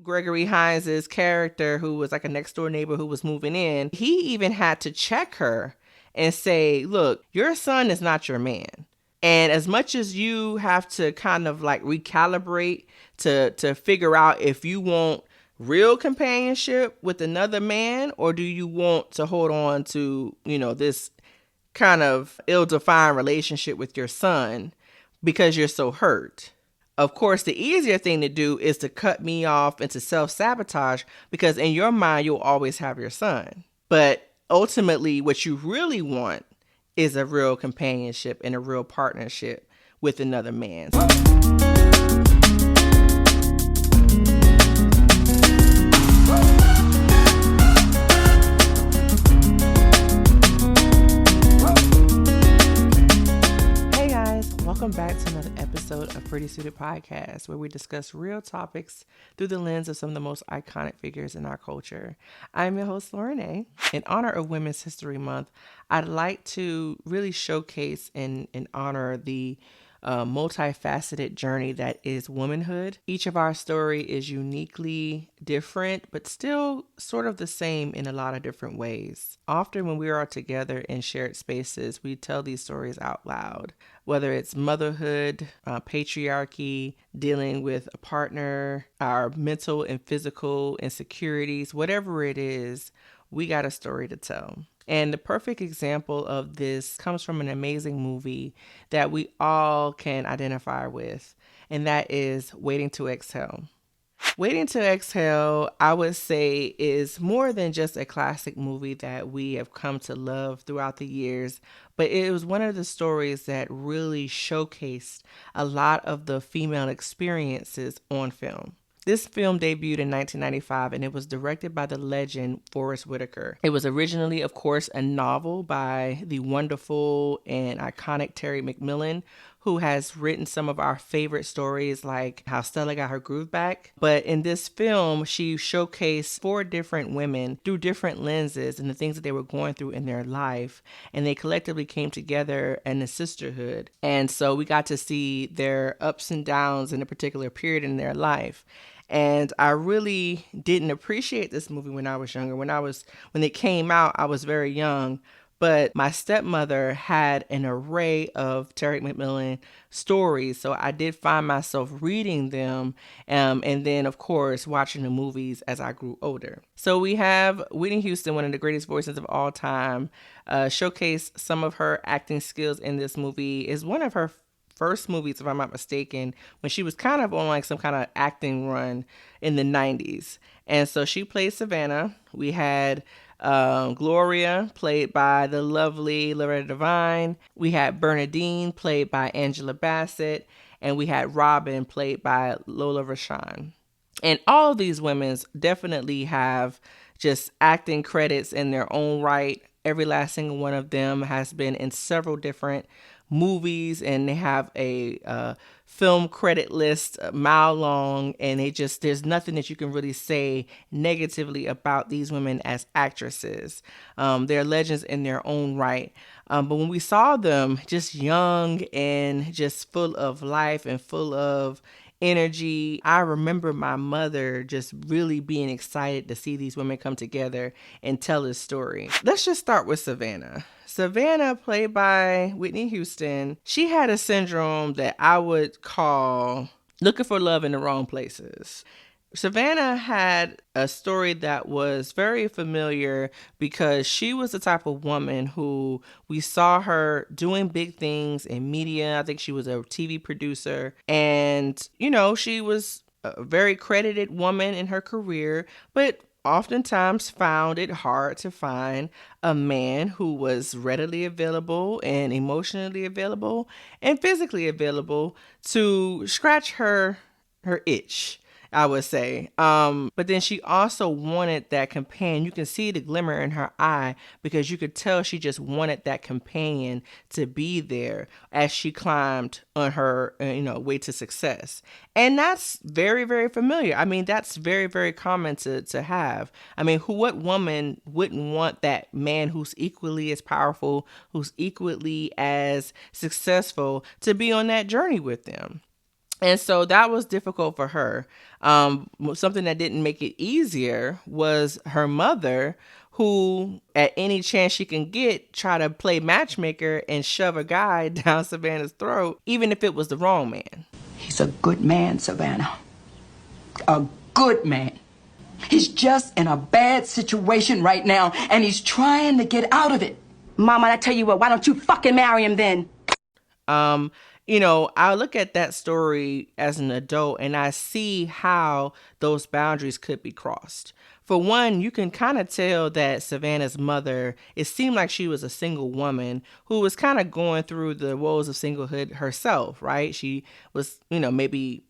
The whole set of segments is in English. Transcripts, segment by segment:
Gregory Hines' character, who was like a next door neighbor who was moving in, he even had to check her and say, look, your son is not your man. And as much as you have to kind of like recalibrate to figure out if you want real companionship with another man, or do you want to hold on to, this kind of ill-defined relationship with your son because you're so hurt. Of course, the easier thing to do is to cut me off and to self-sabotage, because in your mind, you'll always have your son. But ultimately, what you really want is a real companionship and a real partnership with another man. Welcome back to another episode of Pretty Suited Podcast, where we discuss real topics through the lens of some of the most iconic figures in our culture. I'm your host, Lauren A. In honor of Women's History Month, I'd like to really showcase and honor the multifaceted journey that is womanhood. Each of our story is uniquely different, but still sort of the same in a lot of different ways. Often when we are together in shared spaces, we tell these stories out loud. Whether it's motherhood, patriarchy, dealing with a partner, our mental and physical insecurities, whatever it is, we got a story to tell. And the perfect example of this comes from an amazing movie that we all can identify with, and that is Waiting to Exhale. Waiting to Exhale, I would say, is more than just a classic movie that we have come to love throughout the years, but it was one of the stories that really showcased a lot of the female experiences on film. This film debuted in 1995, and it was directed by the legend Forest Whitaker. It was originally, of course, a novel by the wonderful and iconic Terry MacMillan, who has written some of our favorite stories like How Stella Got Her Groove Back. But in this film, she showcased 4 different women through different lenses and the things that they were going through in their life. And they collectively came together in a sisterhood. And so we got to see their ups and downs in a particular period in their life. And I really didn't appreciate this movie when I was younger. When it came out, I was very young. But my stepmother had an array of Terry MacMillan stories, so I did find myself reading them, and then, of course, watching the movies as I grew older. So we have Whitney Houston, one of the greatest voices of all time, showcase some of her acting skills in this movie. Is one of her first movies, if I'm not mistaken, when she was kind of on like some kind of acting run in the 90s. And so she played Savannah. We had Gloria, played by the lovely Loretta Devine. We had Bernadine, played by Angela Bassett. And we had Robyn, played by Lola Rashawn. And all of these women definitely have just acting credits in their own right. Every last single one of them has been in several different movies, and they have a film credit list a mile long, and there's nothing that you can really say negatively about these women as actresses. They're legends in their own right. But when we saw them just young and just full of life and full of energy, I remember my mother just really being excited to see these women come together and tell this story. Let's just start with Savannah. Savannah, played by Whitney Houston, she had a syndrome that I would call looking for love in the wrong places. Savannah had a story that was very familiar because she was the type of woman who we saw her doing big things in media. I think she was a TV producer, and, she was a very credited woman in her career, but oftentimes found it hard to find a man who was readily available and emotionally available and physically available to scratch her itch, I would say. But then she also wanted that companion. You can see the glimmer in her eye because you could tell she just wanted that companion to be there as she climbed on her, way to success. And that's very, very familiar. I mean, that's very, very common to have. I mean, what woman wouldn't want that man who's equally as powerful, who's equally as successful, to be on that journey with them? And so that was difficult for her. Something that didn't make it easier was her mother, who at any chance she can get, try to play matchmaker and shove a guy down Savannah's throat, even if it was the wrong man. He's a good man, Savannah. A good man. He's just in a bad situation right now, and he's trying to get out of it. Mama, I tell you what, why don't you fucking marry him then? I look at that story as an adult and I see how those boundaries could be crossed. For one, you can kind of tell that Savannah's mother, it seemed like she was a single woman who was kind of going through the woes of singlehood herself, right? She was, maybe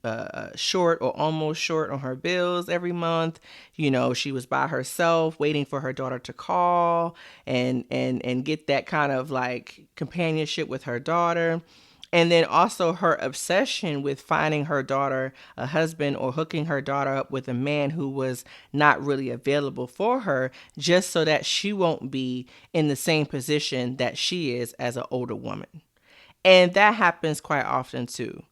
short or almost short on her bills every month. She was by herself waiting for her daughter to call and get that kind of like companionship with her daughter. And then also her obsession with finding her daughter a husband or hooking her daughter up with a man who was not really available for her, just so that she won't be in the same position that she is as an older woman. And that happens quite often too.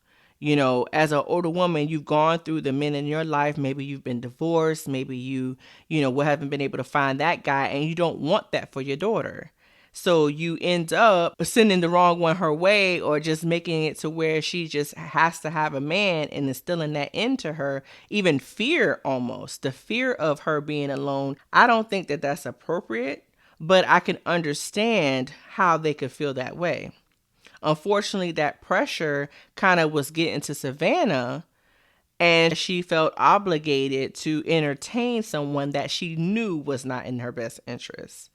As an older woman, you've gone through the men in your life. Maybe you've been divorced. Maybe you haven't been able to find that guy, and you don't want that for your daughter. So you end up sending the wrong one her way, or just making it to where she just has to have a man and instilling that into her, even fear, almost the fear of her being alone. I don't think that that's appropriate, but I can understand how they could feel that way. Unfortunately, that pressure kind of was getting to Savannah, and she felt obligated to entertain someone that she knew was not in her best interest.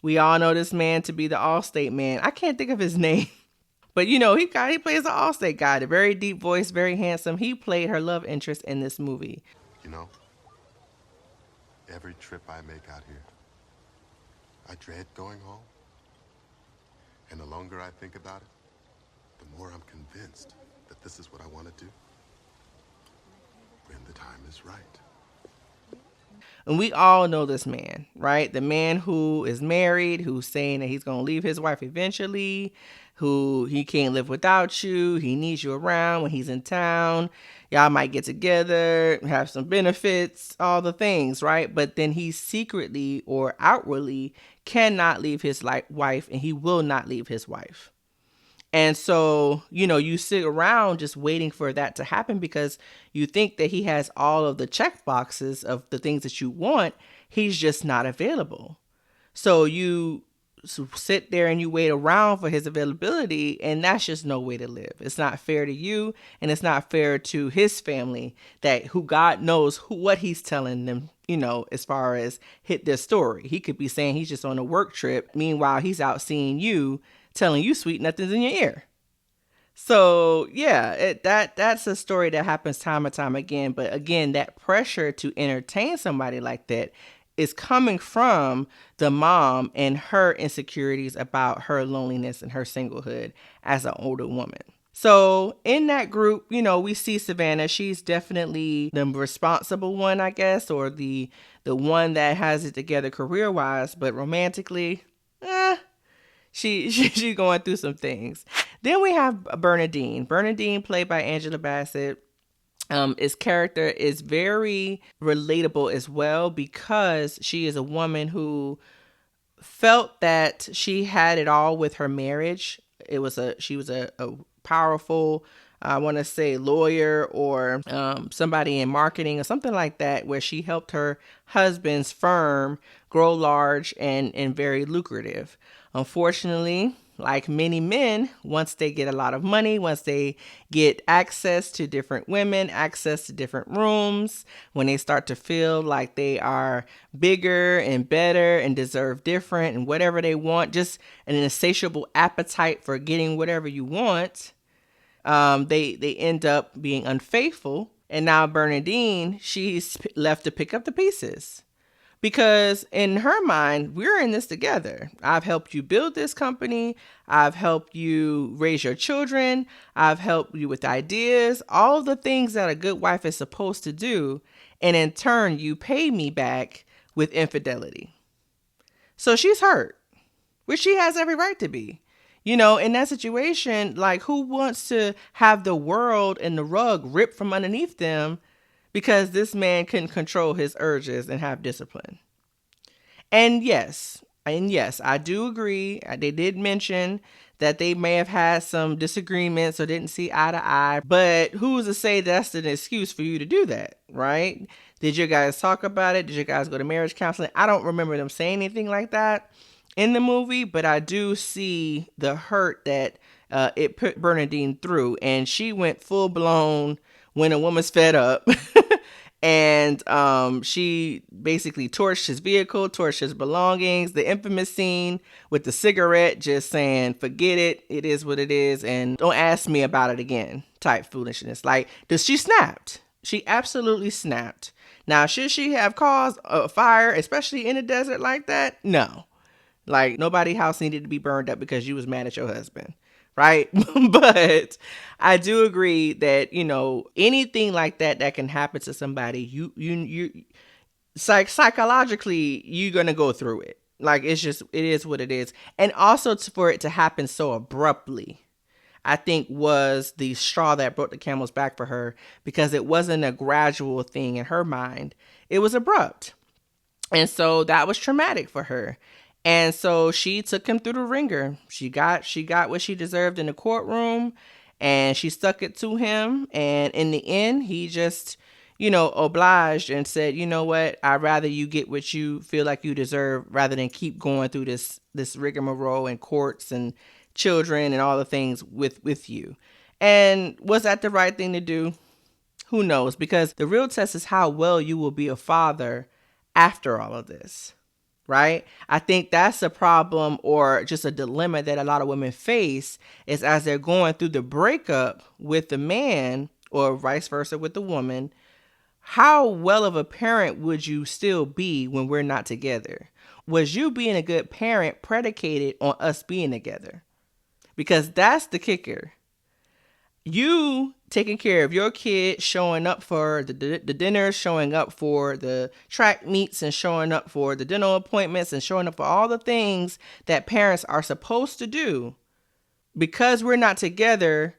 We all know this man to be the Allstate man. I can't think of his name. But he plays the Allstate guy, the very deep voice, very handsome. He played her love interest in this movie. Every trip I make out here, I dread going home. And the longer I think about it, the more I'm convinced that this is what I want to do when the time is right. And we all know this man, right? The man who is married, who's saying that he's going to leave his wife eventually, who he can't live without you. He needs you around when he's in town. Y'all might get together, have some benefits, all the things, right? But then he secretly or outwardly cannot leave his wife, and he will not leave his wife. And so, you sit around just waiting for that to happen because you think that he has all of the check boxes of the things that you want. He's just not available. So you sit there and you wait around for his availability, and that's just no way to live. It's not fair to you, and it's not fair to his family, that who God knows what he's telling them, as far as hit their story. He could be saying he's just on a work trip. Meanwhile, he's out seeing you, telling you sweet nothings in your ear. So yeah, that's a story that happens time and time again. But again, that pressure to entertain somebody like that is coming from the mom and her insecurities about her loneliness and her singlehood as an older woman. So in that group, we see Savannah. She's definitely the responsible one, I guess, or the one that has it together career-wise, but romantically, she's going through some things. Then we have Bernadine. Bernadine, played by Angela Bassett. His character is very relatable as well because she is a woman who felt that she had it all with her marriage. She was a powerful, I want to say, lawyer or somebody in marketing or something like that, where she helped her husband's firm grow large and very lucrative. Unfortunately, like many men, once they get a lot of money, once they get access to different women, access to different rooms, when they start to feel like they are bigger and better and deserve different and whatever they want, just an insatiable appetite for getting whatever you want, they end up being unfaithful. And now Bernadine, she's left to pick up the pieces. Because in her mind, we're in this together. I've helped you build this company. I've helped you raise your children. I've helped you with ideas, all the things that a good wife is supposed to do. And in turn, you pay me back with infidelity. So she's hurt, which she has every right to be. In that situation, like, who wants to have the world and the rug ripped from underneath them because this man couldn't control his urges and have discipline? And yes, I do agree. They did mention that they may have had some disagreements or didn't see eye to eye, but who's to say that's an excuse for you to do that, right? Did you guys talk about it? Did you guys go to marriage counseling? I don't remember them saying anything like that in the movie, but I do see the hurt that it put Bernadine through, and she went full blown when a woman's fed up. And she basically torched his vehicle, torched his belongings. The infamous scene with the cigarette, just saying, forget it, it is what it is, and don't ask me about it again type foolishness. Like, she snapped. She absolutely snapped. Now, should she have caused a fire, especially in a desert like that? No. Like, nobody's house needed to be burned up because you was mad at your husband, right? But I do agree that, anything like that can happen to somebody, you psychologically, you're going to go through it. Like, it is what it is. And also for it to happen so abruptly, I think was the straw that broke the camel's back for her, because it wasn't a gradual thing in her mind. It was abrupt. And so that was traumatic for her. And so she took him through the ringer. She got what she deserved in the courtroom, and she stuck it to him. And in the end, he just, obliged and said, you know what, I'd rather you get what you feel like you deserve rather than keep going through this rigmarole and courts and children and all the things with you. And was that the right thing to do? Who knows? Because the real test is how well you will be a father after all of this, right? I think that's a problem, or just a dilemma that a lot of women face, is as they're going through the breakup with the man, or vice versa with the woman, how well of a parent would you still be when we're not together? Was you being a good parent predicated on us being together? Because that's the kicker. You taking care of your kid, showing up for the dinners, showing up for the track meets, and showing up for the dental appointments, and showing up for all the things that parents are supposed to do. Because we're not together,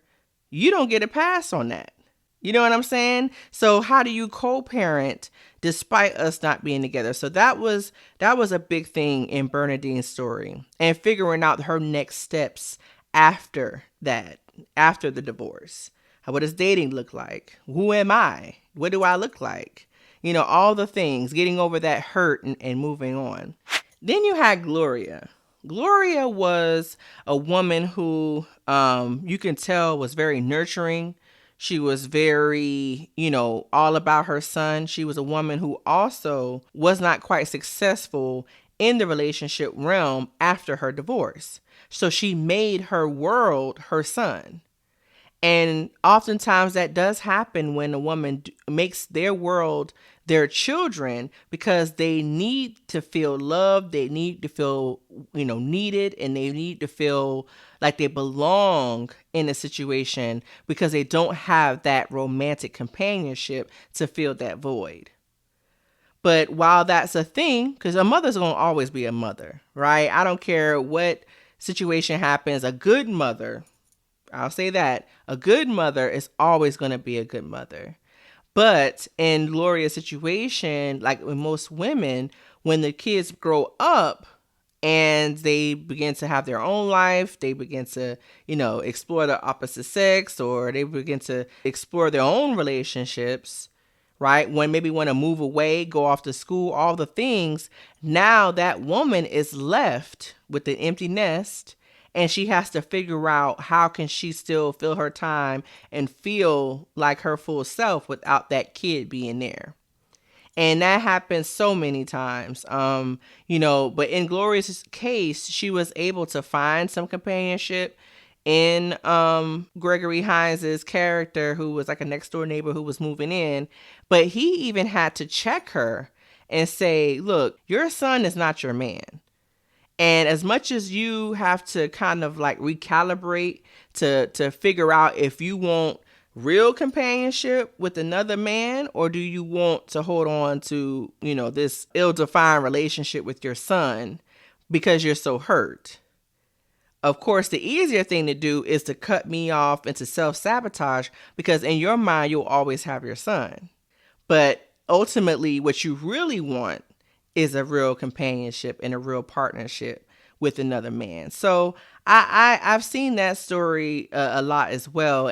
you don't get a pass on that. You know what I'm saying? So how do you co-parent despite us not being together? So that was a big thing in Bernadine's story, and figuring out her next steps after that, after the divorce. What does dating look like? Who am I? What do I look like? All the things, getting over that hurt and moving on. Then you had Gloria. Gloria was a woman who you can tell was very nurturing. She was very, all about her son. She was a woman who also was not quite successful in the relationship realm after her divorce. So she made her world her son. And oftentimes that does happen when a woman makes their world their children, because they need to feel loved, they need to feel, needed, and they need to feel like they belong in a situation, because they don't have that romantic companionship to fill that void. But while that's a thing, because a mother's going to always be a mother, right? I don't care what situation happens, a good mother, I'll say that, a good mother is always going to be a good mother. But in Gloria's situation, like with most women, when the kids grow up and they begin to have their own life, they begin to, explore the opposite sex, or they begin to explore their own relationships, right? When maybe want to move away, go off to school, all the things. Now that woman is left with an empty nest, and she has to figure out how can she still fill her time and feel like her full self without that kid being there. And that happens so many times, but in Gloria's case, she was able to find some companionship in Gregory Hines' character, who was like a next door neighbor who was moving in. But he even had to check her and say, look, your son is not your man. And as much as you have to kind of like recalibrate to figure out if you want real companionship with another man, or do you want to hold on to, this ill-defined relationship with your son because you're so hurt? Of course, the easier thing to do is to cut me off and to self-sabotage, because in your mind, you'll always have your son. But ultimately, what you really want is a real companionship and a real partnership with another man. So I've seen that story a lot as well,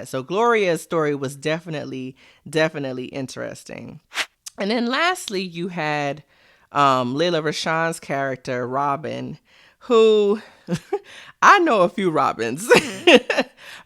so Gloria's story was definitely interesting. And then lastly, you had Layla Rashawn's character Robyn, who I know a few Robyns.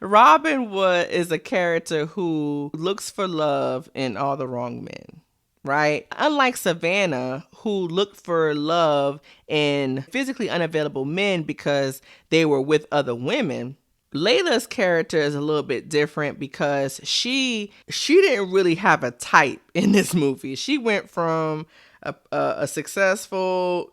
Robyn is a character who looks for love in all the wrong men, right? Unlike Savannah, who looked for love in physically unavailable men because they were with other women, Layla's character is a little bit different because she didn't really have a type in this movie. She went from a successful,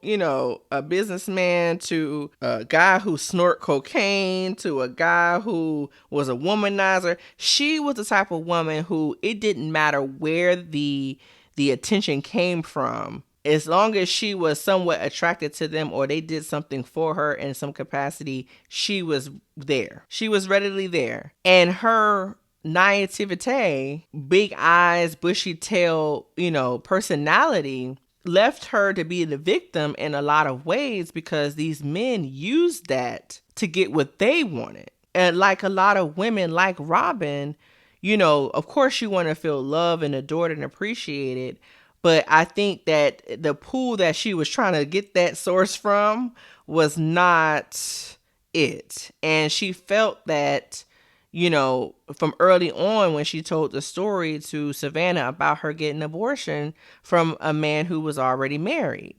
a businessman, to a guy who snort cocaine, to a guy who was a womanizer. She was the type of woman who it didn't matter where the attention came from. As long as she was somewhat attracted to them or they did something for her in some capacity, she was there. She was readily there. And her naivete, big eyes, bushy tail, personality left her to be the victim in a lot of ways because these men used that to get what they wanted. And like a lot of women like Robyn, of course you want to feel loved and adored and appreciated. But I think that the pool that she was trying to get that source from was not it. And she felt that, from early on when she told the story to Savannah about her getting an abortion from a man who was already married.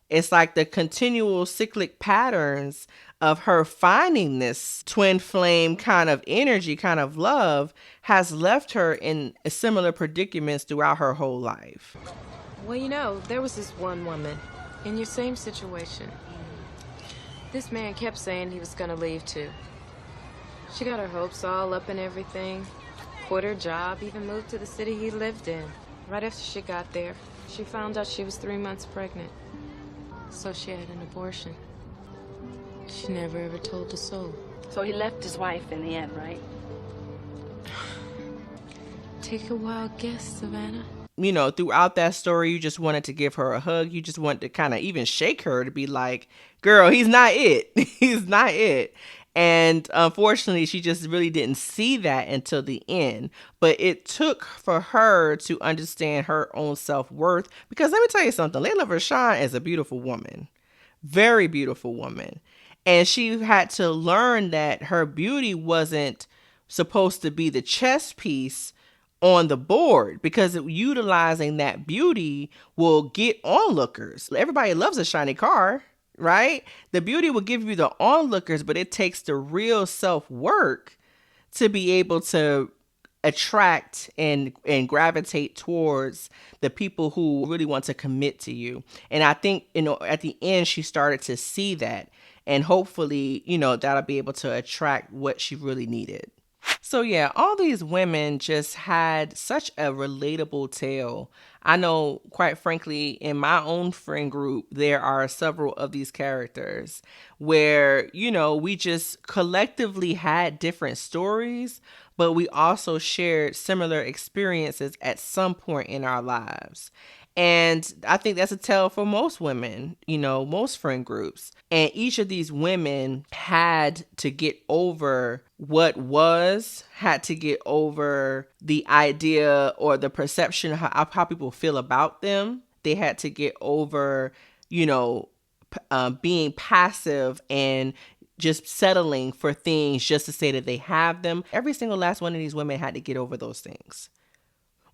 It's like the continual cyclic patterns of her finding this twin flame kind of energy, kind of love, has left her in similar predicaments throughout her whole life. Well, there was this one woman in your same situation. This man kept saying he was gonna leave too. She got her hopes all up and everything, quit her job, even moved to the city he lived in. Right after she got there, she found out she was 3 months pregnant. So she had an abortion. She never ever told a soul. So he left his wife in the end, right? Take a wild guess, Savannah. Throughout that story, you just wanted to give her a hug. You just wanted to kind of even shake her to be like, girl, he's not it. He's not it. And unfortunately, she just really didn't see that until the end. But it took for her to understand her own self-worth. Because let me tell you something, Layla Rashawn is a beautiful woman. Very beautiful woman. And she had to learn that her beauty wasn't supposed to be the chess piece on the board, because utilizing that beauty will get onlookers. Everybody loves a shiny car, right? The beauty will give you the onlookers, but it takes the real self-work to be able to attract and gravitate towards the people who really want to commit to you. And I think, at the end, she started to see that. And hopefully, that'll be able to attract what she really needed. So yeah, all these women just had such a relatable tale. I know, quite frankly, in my own friend group, there are several of these characters where, we just collectively had different stories, but we also shared similar experiences at some point in our lives. And I think that's a tell for most women, most friend groups. And each of these women had to get over what was, had to get over the idea or the perception of how people feel about them. They had to get over, being passive and just settling for things just to say that they have them. Every single last one of these women had to get over those things.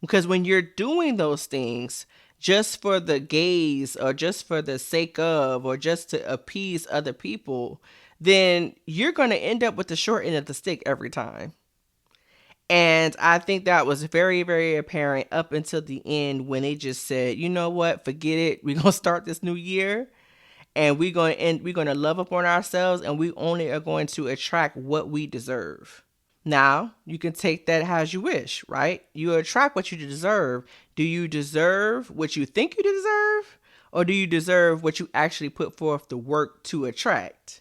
Because when you're doing those things just for the gaze or just for the sake of or just to appease other people, then you're going to end up with the short end of the stick every time. And I think that was very, very apparent up until the end when they just said, you know what, forget it. We're going to start this new year and we're going to love up on ourselves, and we only are going to attract what we deserve. Now, you can take that as you wish, right? You attract what you deserve. Do you deserve what you think you deserve? Or do you deserve what you actually put forth the work to attract?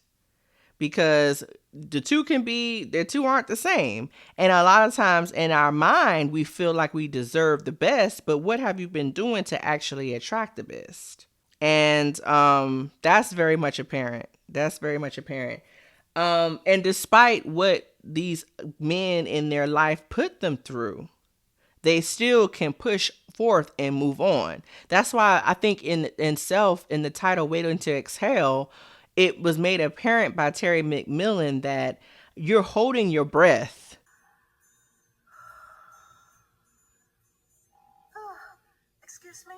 because the two aren't the same. And a lot of times in our mind, we feel like we deserve the best, but what have you been doing to actually attract the best? And that's very much apparent. That's very much apparent. And despite what these men in their life put them through, they still can push forth and move on. That's why I think in the title Waiting to Exhale, it was made apparent by Terry MacMillan that you're holding your breath. Excuse me?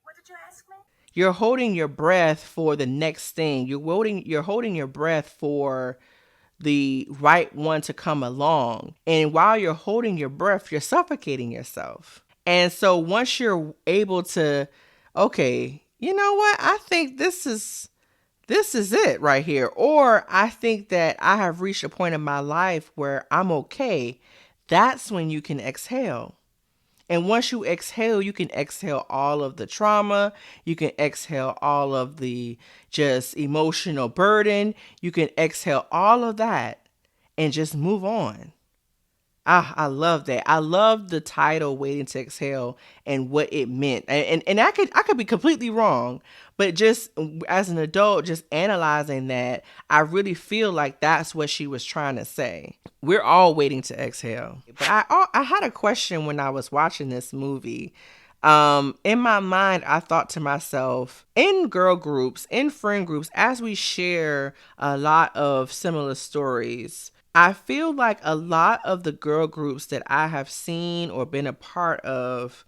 What did you ask me? You're holding your breath for the next thing. You're holding your breath for the right one to come along. And while you're holding your breath, you're suffocating yourself. And so once you're able to, okay, you know what? I think this is it right here. Or I think that I have reached a point in my life where I'm okay. That's when you can exhale. And once you exhale, you can exhale all of the trauma. You can exhale all of the just emotional burden. You can exhale all of that and just move on. I love that. I love the title Waiting to Exhale and what it meant. And I could be completely wrong, but just as an adult, just analyzing that, I really feel like that's what she was trying to say. We're all waiting to exhale. But I had a question when I was watching this movie. In my mind, I thought to myself, in girl groups, in friend groups, as we share a lot of similar stories, I feel like a lot of the girl groups that I have seen or been a part of,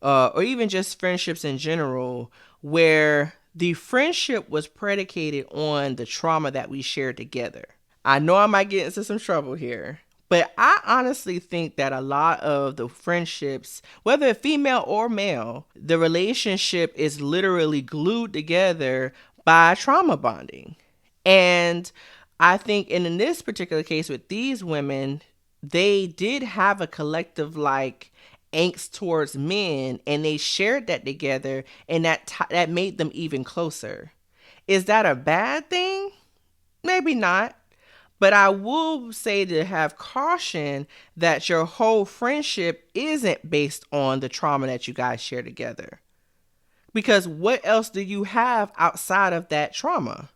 or even just friendships in general, where the friendship was predicated on the trauma that we shared together. I know I might get into some trouble here, but I honestly think that a lot of the friendships, whether female or male, the relationship is literally glued together by trauma bonding. And I think in this particular case with these women, they did have a collective like angst towards men, and they shared that together, and that made them even closer. Is that a bad thing? Maybe not. But I will say to have caution that your whole friendship isn't based on the trauma that you guys share together. Because what else do you have outside of that trauma?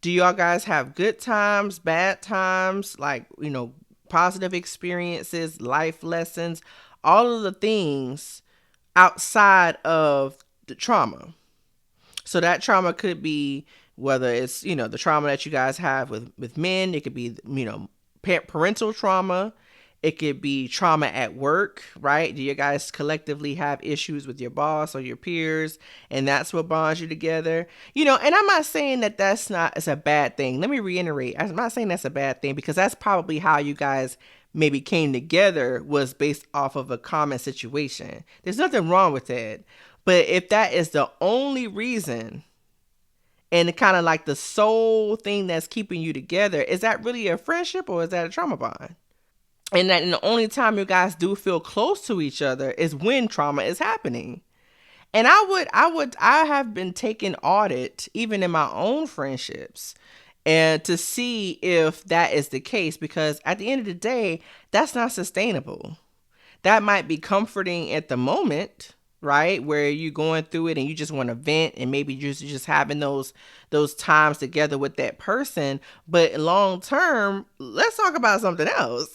Do y'all guys have good times, bad times, like, positive experiences, life lessons, all of the things outside of the trauma? So that trauma could be whether it's, the trauma that you guys have with men. It could be, parental trauma. It could be trauma at work, right? Do you guys collectively have issues with your boss or your peers, and that's what bonds you together? And I'm not saying that it's a bad thing. Let me reiterate. I'm not saying that's a bad thing, because that's probably how you guys maybe came together, was based off of a common situation. There's nothing wrong with that. But if that is the only reason, and kind of like the sole thing that's keeping you together, is that really a friendship, or is that a trauma bond? And the only time you guys do feel close to each other is when trauma is happening. And I have been taking audit even in my own friendships, and to see if that is the case, because at the end of the day, that's not sustainable. That might be comforting at the moment, right? Where you're going through it and you just want to vent, and maybe you're just having those times together with that person. But long term, let's talk about something else.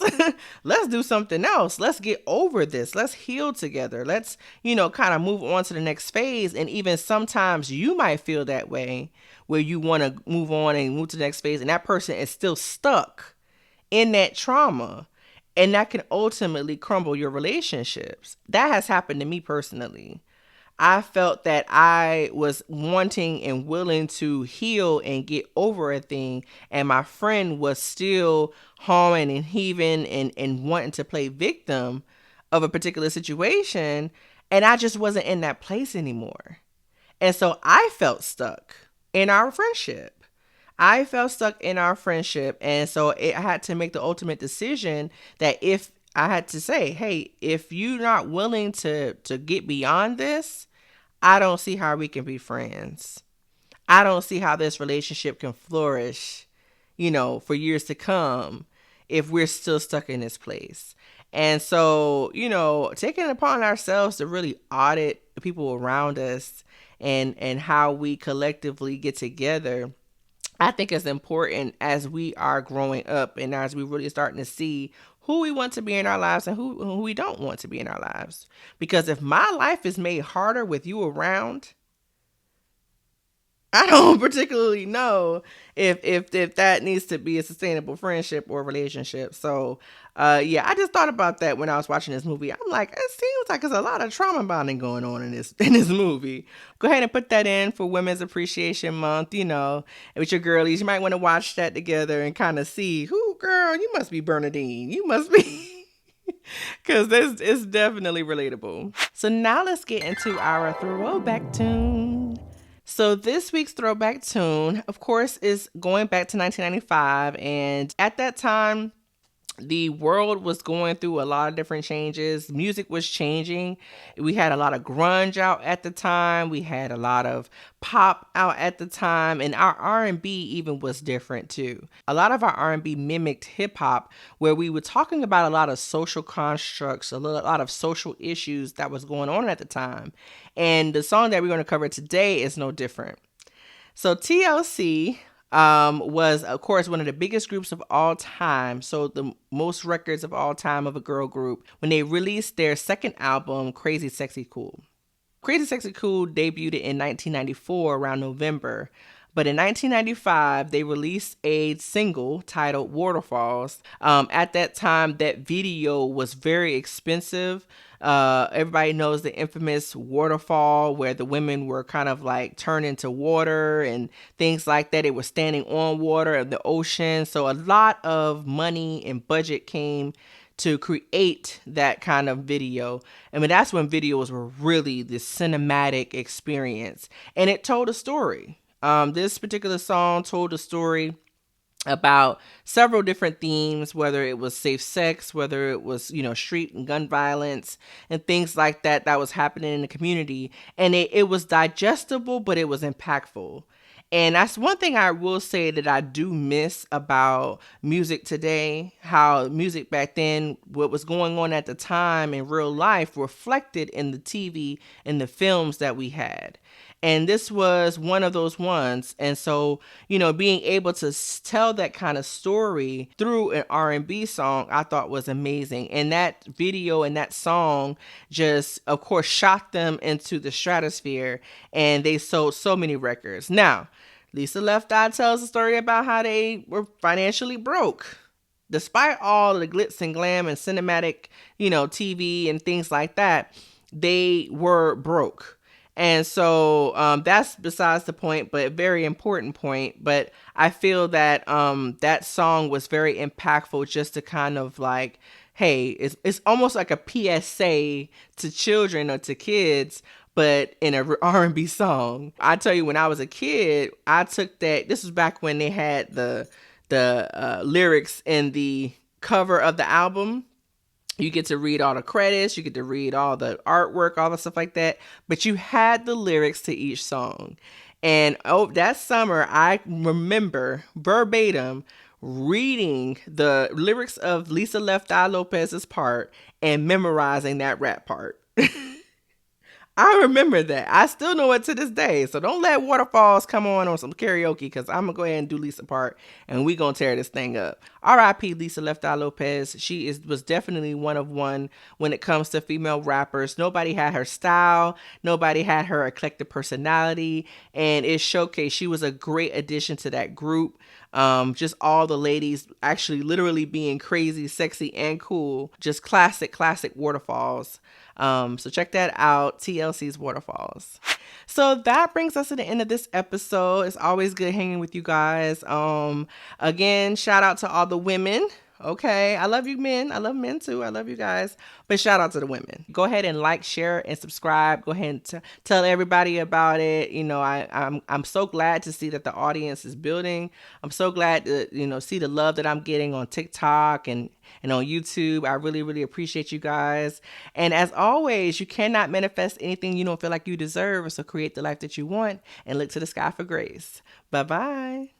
Let's do something else. Let's get over this. Let's heal together. Let's, kind of move on to the next phase. And even sometimes you might feel that way, where you want to move on and move to the next phase, and that person is still stuck in that trauma. And that can ultimately crumble your relationships. That has happened to me personally. I felt that I was wanting and willing to heal and get over a thing, and my friend was still hawing and heaving and wanting to play victim of a particular situation, and I just wasn't in that place anymore. And so I felt stuck in our friendship. I felt stuck in our friendship. And so I had to make the ultimate decision that if I had to say, hey, if you're not willing to get beyond this, I don't see how we can be friends. I don't see how this relationship can flourish, for years to come if we're still stuck in this place. And so, taking it upon ourselves to really audit the people around us and how we collectively get together, I think is important as we are growing up and as we really starting to see who we want to be in our lives and who we don't want to be in our lives. Because if my life is made harder with you around, I don't particularly know if that needs to be a sustainable friendship or relationship. So, yeah, I just thought about that when I was watching this movie. I'm like, it seems like there's a lot of trauma bonding going on in this movie. Go ahead and put that in for Women's Appreciation Month. With your girlies, you might want to watch that together and kind of see who, girl, you must be Bernadine. You must be. Because this is definitely relatable. So now let's get into our throwback tune. So this week's throwback tune, of course, is going back to 1995. And at that time, the world was going through a lot of different changes. Music was changing. We had a lot of grunge out at the time. We had a lot of pop out at the time, and our R&B even was different too. A lot of our R&B mimicked hip hop, where we were talking about a lot of social constructs, a lot of social issues that was going on at the time. And the song that we're going to cover today is no different. So TLC was, of course, one of the biggest groups of all time. So the most records of all time of a girl group when they released their second album, Crazy Sexy Cool. Crazy Sexy Cool debuted in 1994 around November. But in 1995, they released a single titled Waterfalls. At that time, that video was very expensive. Everybody knows the infamous waterfall where the women were kind of like turned into water and things like that. They were standing on water in the ocean. So a lot of money and budget came to create that kind of video. I mean, that's when videos were really this cinematic experience. And it told a story. This particular song told a story about several different themes, whether it was safe sex, whether it was, street and gun violence and things like that was happening in the community. And it was digestible, but it was impactful. And that's one thing I will say that I do miss about music today, how music back then, what was going on at the time in real life reflected in the TV and the films that we had. And this was one of those ones. And so, being able to tell that kind of story through an R&B song, I thought was amazing. And that video and that song just, of course, shot them into the stratosphere, and they sold so many records. Now, Lisa Left Eye tells a story about how they were financially broke. Despite all the glitz and glam and cinematic, TV and things like that, they were broke. And so that's besides the point, but a very important point. But I feel that that song was very impactful, just to kind of like, hey, it's almost like a PSA to children or to kids, but in a R&B song. I tell you, when I was a kid, I took that. This was back when they had the lyrics in the cover of the album. You get to read all the credits, you get to read all the artwork, all the stuff like that, but you had the lyrics to each song. And that summer, I remember verbatim reading the lyrics of Lisa Left Eye Lopez's part and memorizing that rap part. I remember that. I still know it to this day. So don't let Waterfalls come on some karaoke, because I'm going to go ahead and do Lisa part and we going to tear this thing up. R.I.P. Lisa Left Eye Lopez. She was definitely one of one when it comes to female rappers. Nobody had her style. Nobody had her eclectic personality. And it showcased she was a great addition to that group. Just all the ladies actually literally being crazy, sexy, and cool. Just classic Waterfalls. So check that out, TLC's Waterfalls. So that brings us to the end of this episode. It's always good hanging with you guys. Again, shout out to all the women. Okay, I love you men. I love men too. I love you guys. But shout out to the women. Go ahead and like, share, and subscribe. Go ahead and tell everybody about it. I'm so glad to see that the audience is building. I'm so glad to see the love that I'm getting on TikTok and on YouTube. I really, really appreciate you guys. And as always, you cannot manifest anything you don't feel like you deserve. So create the life that you want and look to the sky for grace. Bye-bye.